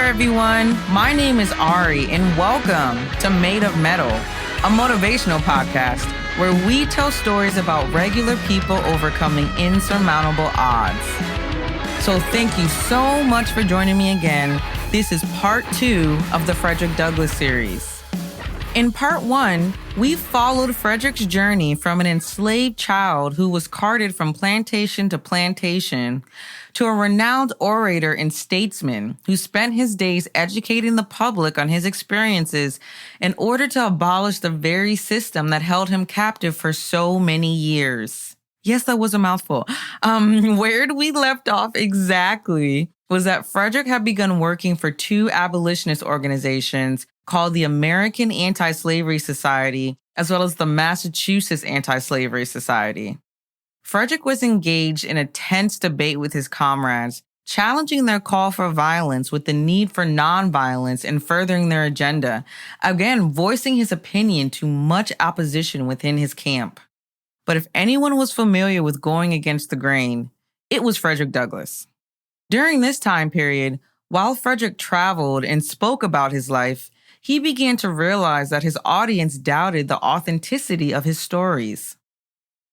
there, everyone. My name is Ari, and welcome to Made of Mettle, a motivational podcast where we tell stories about regular people overcoming insurmountable odds. So thank you so much for joining me again. This is part 2 of the Frederick Douglass series. In part 1, we followed Frederick's journey from an enslaved child who was carted from plantation to plantation to a renowned orator and statesman who spent his days educating the public on his experiences in order to abolish the very system that held him captive for so many years. Yes, that was a mouthful. Where we left off exactly was that Frederick had begun working for 2 abolitionist organizations called the American Anti-Slavery Society, as well as the Massachusetts Anti-Slavery Society. Frederick was engaged in a tense debate with his comrades, challenging their call for violence with the need for nonviolence and furthering their agenda, again voicing his opinion to much opposition within his camp. But if anyone was familiar with going against the grain, it was Frederick Douglass. During this time period, while Frederick traveled and spoke about his life, he began to realize that his audience doubted the authenticity of his stories.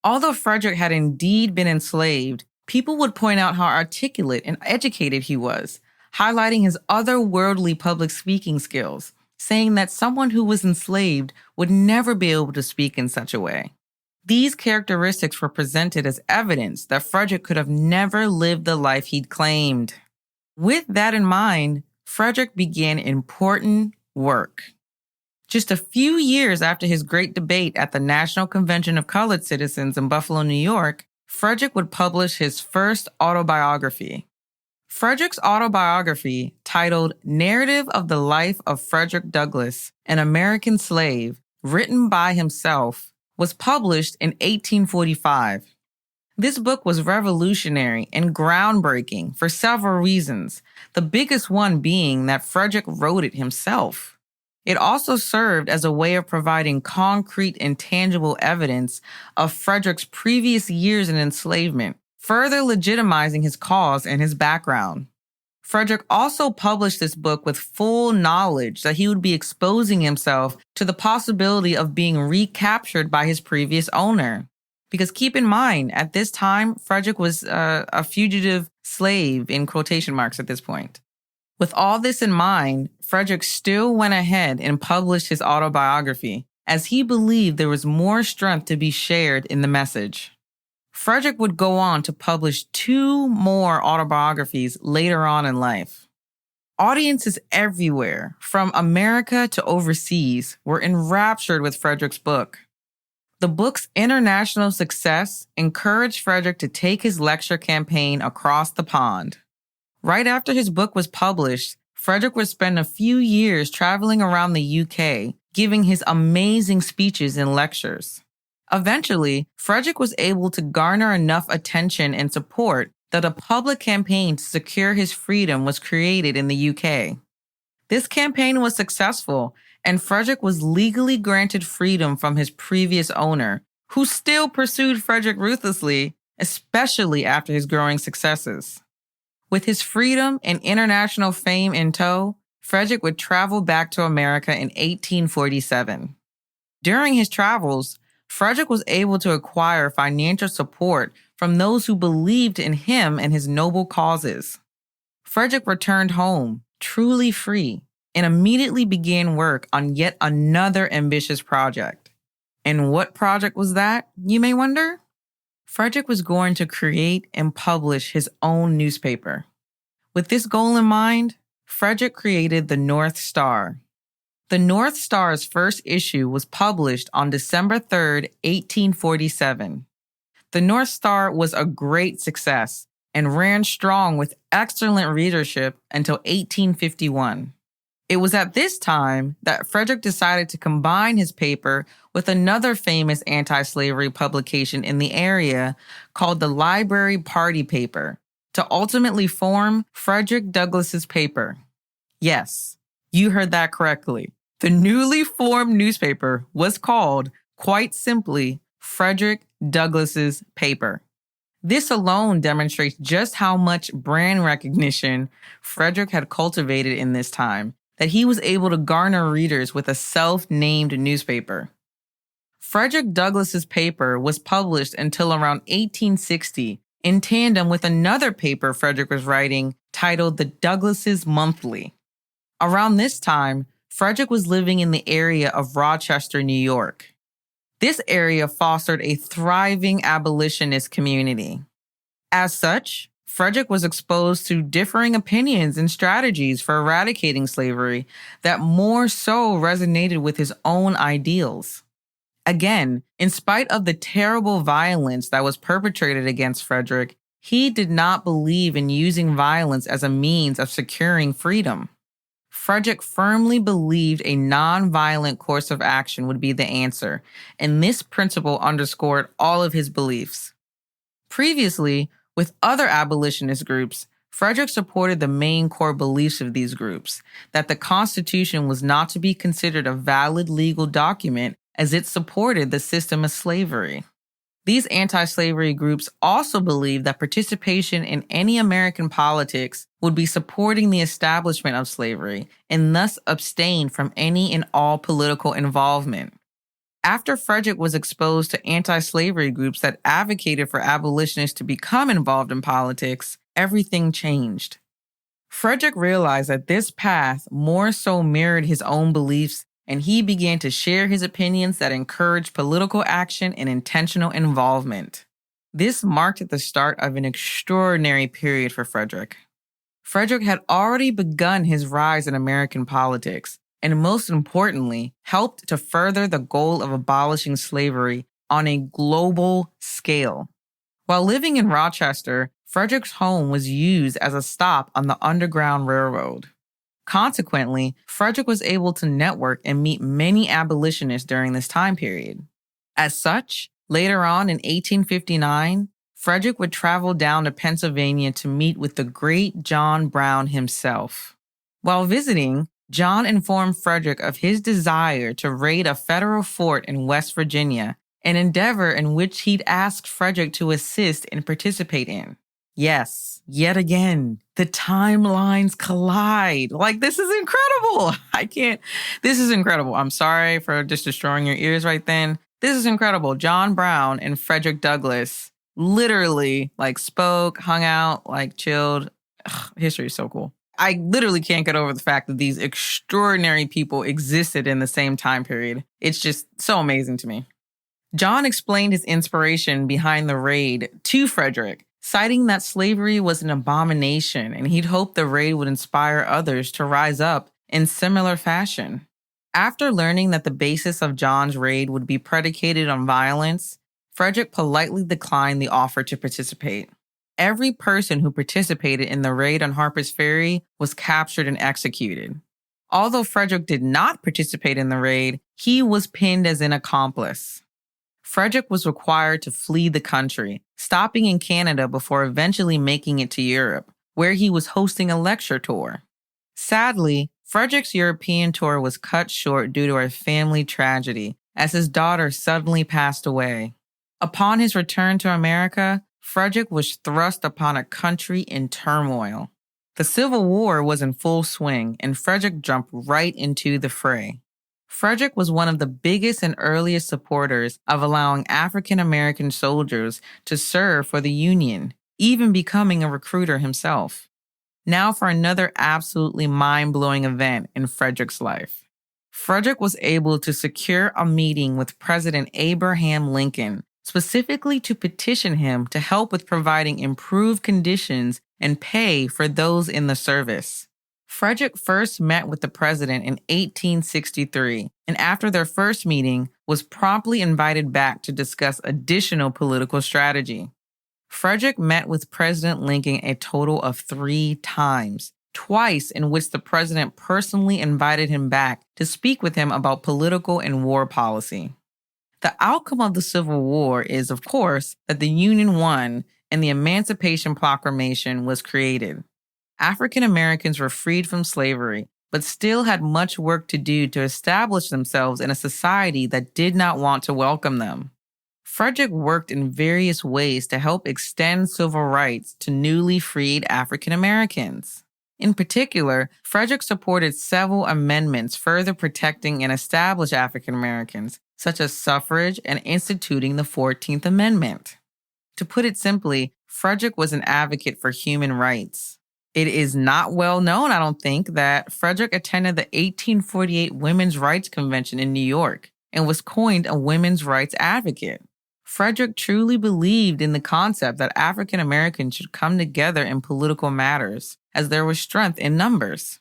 Although Frederick had indeed been enslaved, people would point out how articulate and educated he was, highlighting his otherworldly public speaking skills, saying that someone who was enslaved would never be able to speak in such a way. These characteristics were presented as evidence that Frederick could have never lived the life he'd claimed. With that in mind, Frederick began important work. Just a few years after his great debate at the National Convention of Colored Citizens in Buffalo, New York, Frederick would publish his first autobiography. Frederick's autobiography, titled Narrative of the Life of Frederick Douglass, an American Slave, written by himself, was published in 1845. This book was revolutionary and groundbreaking for several reasons, the biggest one being that Frederick wrote it himself. It also served as a way of providing concrete and tangible evidence of Frederick's previous years in enslavement, further legitimizing his cause and his background. Frederick also published this book with full knowledge that he would be exposing himself to the possibility of being recaptured by his previous owner. Because keep in mind, at this time, Frederick was a fugitive slave in quotation marks at this point. With all this in mind, Frederick still went ahead and published his autobiography, as he believed there was more strength to be shared in the message. Frederick would go on to publish 2 more autobiographies later on in life. Audiences everywhere, from America to overseas, were enraptured with Frederick's book. The book's international success encouraged Frederick to take his lecture campaign across the pond. Right after his book was published, Frederick would spend a few years traveling around the UK, giving his amazing speeches and lectures. Eventually, Frederick was able to garner enough attention and support that a public campaign to secure his freedom was created in the UK. This campaign was successful, and Frederick was legally granted freedom from his previous owner, who still pursued Frederick ruthlessly, especially after his growing successes. With his freedom and international fame in tow, Frederick would travel back to America in 1847. During his travels, Frederick was able to acquire financial support from those who believed in him and his noble causes. Frederick returned home, truly free, and immediately began work on yet another ambitious project. And what project was that, you may wonder? Frederick was going to create and publish his own newspaper. With this goal in mind, Frederick created the North Star. The North Star's first issue was published on December 3rd, 1847. The North Star was a great success and ran strong with excellent readership until 1851. It was at this time that Frederick decided to combine his paper with another famous anti-slavery publication in the area called the Library Party Paper to ultimately form Frederick Douglass's paper. Yes, you heard that correctly. The newly formed newspaper was called, quite simply, Frederick Douglass's paper. This alone demonstrates just how much brand recognition Frederick had cultivated in this time, that he was able to garner readers with a self-named newspaper. Frederick Douglass's paper was published until around 1860 in tandem with another paper Frederick was writing titled The Douglasses Monthly. Around this time, Frederick was living in the area of Rochester, New York. This area fostered a thriving abolitionist community. As such, Frederick was exposed to differing opinions and strategies for eradicating slavery that more so resonated with his own ideals. Again, in spite of the terrible violence that was perpetrated against Frederick, he did not believe in using violence as a means of securing freedom. Frederick firmly believed a nonviolent course of action would be the answer, and this principle underscored all of his beliefs. Previously, with other abolitionist groups, Frederick supported the main core beliefs of these groups, that the Constitution was not to be considered a valid legal document as it supported the system of slavery. These anti-slavery groups also believed that participation in any American politics would be supporting the establishment of slavery and thus abstain from any and all political involvement. After Frederick was exposed to anti-slavery groups that advocated for abolitionists to become involved in politics, everything changed. Frederick realized that this path more so mirrored his own beliefs, and he began to share his opinions that encouraged political action and intentional involvement. This marked the start of an extraordinary period for Frederick. Frederick had already begun his rise in American politics, and most importantly, helped to further the goal of abolishing slavery on a global scale. While living in Rochester, Frederick's home was used as a stop on the Underground Railroad. Consequently, Frederick was able to network and meet many abolitionists during this time period. As such, later on in 1859, Frederick would travel down to Pennsylvania to meet with the great John Brown himself. While visiting, John informed Frederick of his desire to raid a federal fort in West Virginia, an endeavor in which he'd asked Frederick to assist and participate in. Yes, yet again, the timelines collide. This is incredible. This is incredible. I'm sorry for just destroying your ears right then. This is incredible. John Brown and Frederick Douglass literally spoke, hung out, chilled. History is so cool. I literally can't get over the fact that these extraordinary people existed in the same time period. It's just so amazing to me. John explained his inspiration behind the raid to Frederick, citing that slavery was an abomination and he'd hoped the raid would inspire others to rise up in similar fashion. After learning that the basis of John's raid would be predicated on violence, Frederick politely declined the offer to participate. Every person who participated in the raid on Harper's Ferry was captured and executed. Although Frederick did not participate in the raid, he was pinned as an accomplice. Frederick was required to flee the country, stopping in Canada before eventually making it to Europe, where he was hosting a lecture tour. Sadly, Frederick's European tour was cut short due to a family tragedy, as his daughter suddenly passed away. Upon his return to America, Frederick was thrust upon a country in turmoil. The Civil War was in full swing, and Frederick jumped right into the fray. Frederick was one of the biggest and earliest supporters of allowing African American soldiers to serve for the Union, even becoming a recruiter himself. Now for another absolutely mind-blowing event in Frederick's life. Frederick was able to secure a meeting with President Abraham Lincoln, specifically to petition him to help with providing improved conditions and pay for those in the service. Frederick first met with the president in 1863, and after their first meeting, was promptly invited back to discuss additional political strategy. Frederick met with President Lincoln a total of 3 times, twice in which the president personally invited him back to speak with him about political and war policy. The outcome of the Civil War is, of course, that the Union won and the Emancipation Proclamation was created. African Americans were freed from slavery, but still had much work to do to establish themselves in a society that did not want to welcome them. Frederick worked in various ways to help extend civil rights to newly freed African Americans. In particular, Frederick supported several amendments further protecting and establishing African Americans, such as suffrage and instituting the 14th Amendment. To put it simply, Frederick was an advocate for human rights. It is not well known, I don't think, that Frederick attended the 1848 Women's Rights Convention in New York and was coined a women's rights advocate. Frederick truly believed in the concept that African Americans should come together in political matters, as there was strength in numbers.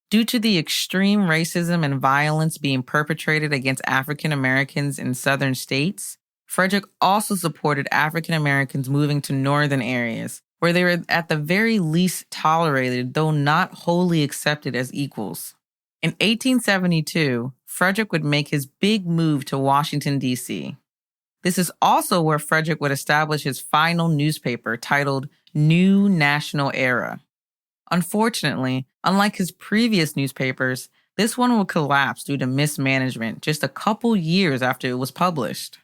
Due to the extreme racism and violence being perpetrated against African Americans in southern states, Frederick also supported African Americans moving to northern areas, where they were at the very least tolerated, though not wholly accepted as equals. In 1872, Frederick would make his big move to Washington, D.C. This is also where Frederick would establish his final newspaper titled New National Era. Unfortunately, unlike his previous newspapers, this one would collapse due to mismanagement just a couple years after it was published.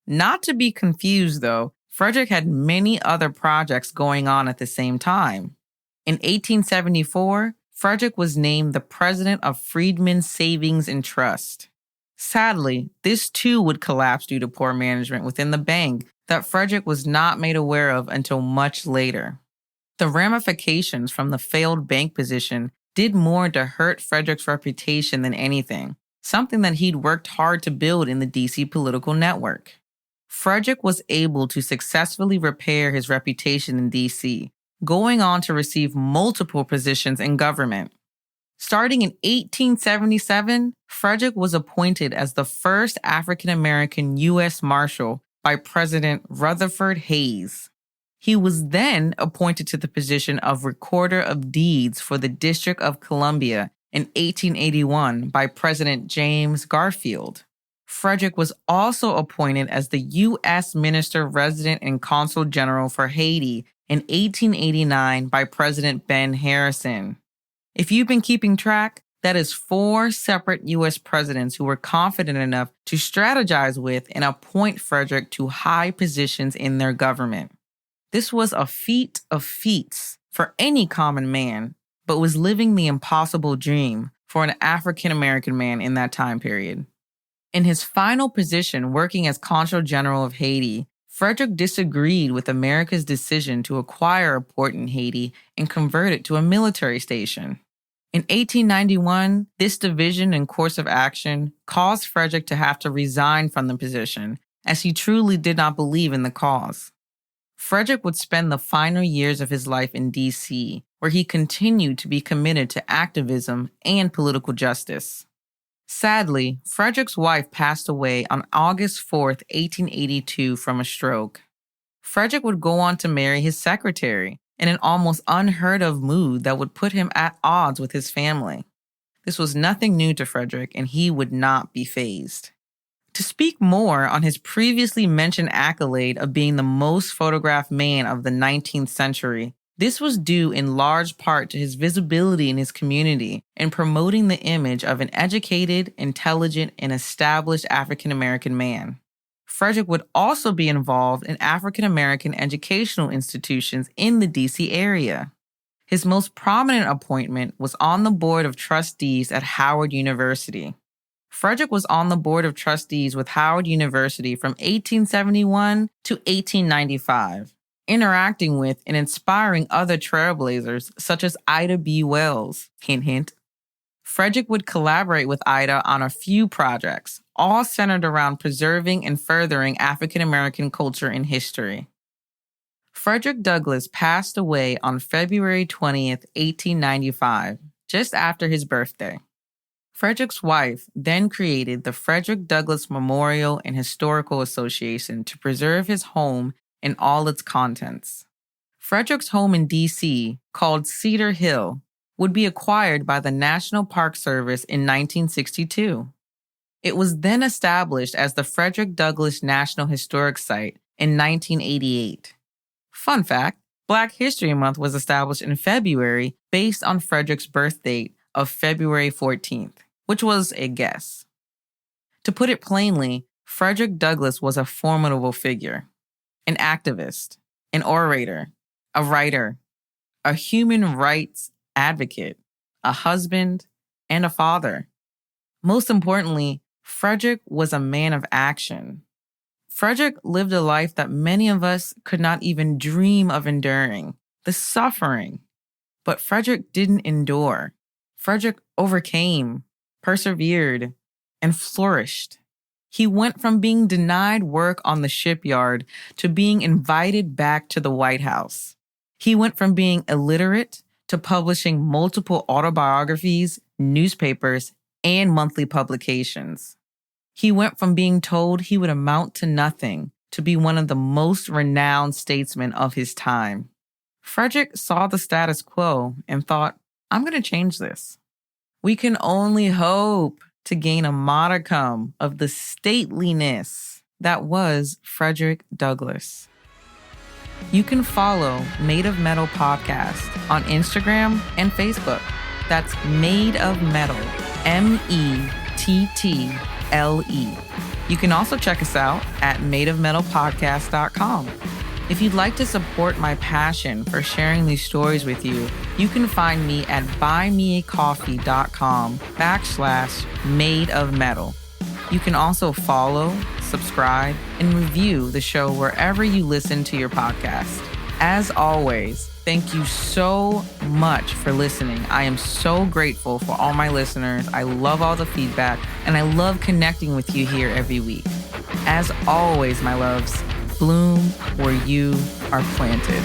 Not to be confused, though, Frederick had many other projects going on at the same time. In 1874, Frederick was named the president of Freedmen's Savings and Trust. Sadly, this too would collapse due to poor management within the bank that Frederick was not made aware of until much later. The ramifications from the failed bank position did more to hurt Frederick's reputation than anything, something that he'd worked hard to build in the DC political network. Frederick was able to successfully repair his reputation in DC, going on to receive multiple positions in government. Starting in 1877, Frederick was appointed as the first African-American U.S. Marshal by President Rutherford Hayes. He was then appointed to the position of Recorder of Deeds for the District of Columbia in 1881 by President James Garfield. Frederick was also appointed as the U.S. Minister Resident and Consul General for Haiti in 1889 by President Ben Harrison. If you've been keeping track, that is 4 separate U.S. presidents who were confident enough to strategize with and appoint Frederick to high positions in their government. This was a feat of feats for any common man, but was living the impossible dream for an African-American man in that time period. In his final position working as Consul General of Haiti, Frederick disagreed with America's decision to acquire a port in Haiti and convert it to a military station. In 1891, this division and course of action caused Frederick to have to resign from the position, as he truly did not believe in the cause. Frederick would spend the final years of his life in D.C., where he continued to be committed to activism and political justice. Sadly, Frederick's wife passed away on August 4, 1882, from a stroke. Frederick would go on to marry his secretary in an almost unheard-of move that would put him at odds with his family. This was nothing new to Frederick, and he would not be fazed. To speak more on his previously mentioned accolade of being the most photographed man of the 19th century, this was due in large part to his visibility in his community and promoting the image of an educated, intelligent, and established African-American man. Frederick would also be involved in African-American educational institutions in the D.C. area. His most prominent appointment was on the Board of Trustees at Howard University. Frederick was on the Board of Trustees with Howard University from 1871 to 1895. Interacting with and inspiring other trailblazers such as Ida B. Wells, hint, hint. Frederick would collaborate with Ida on a few projects, all centered around preserving and furthering African-American culture and history. Frederick Douglass passed away on February 20th, 1895, just after his birthday. Frederick's wife then created the Frederick Douglass Memorial and Historical Association to preserve his home and all its contents. Frederick's home in D.C., called Cedar Hill, would be acquired by the National Park Service in 1962. It was then established as the Frederick Douglass National Historic Site in 1988. Fun fact, Black History Month was established in February based on Frederick's birth date of February 14th, which was a guess. To put it plainly, Frederick Douglass was a formidable figure, an activist, an orator, a writer, a human rights advocate, a husband, and a father. Most importantly, Frederick was a man of action. Frederick lived a life that many of us could not even dream of enduring, the suffering. But Frederick didn't endure. Frederick overcame, persevered, and flourished. He went from being denied work on the shipyard to being invited back to the White House. He went from being illiterate to publishing multiple autobiographies, newspapers, and monthly publications. He went from being told he would amount to nothing to be one of the most renowned statesmen of his time. Frederick saw the status quo and thought, I'm going to change this. We can only hope to gain a modicum of the stateliness that was Frederick Douglass. You can follow Made of Mettle podcast on Instagram and Facebook. That's Made of Mettle, METTLE. You can also check us out at madeofmetallepodcast.com. If you'd like to support my passion for sharing these stories with you, you can find me at buymeacoffee.com/madeofmetal. You can also follow, subscribe, and review the show wherever you listen to your podcast. As always, thank you so much for listening. I am so grateful for all my listeners. I love all the feedback, and I love connecting with you here every week. As always, my loves, bloom where you are planted.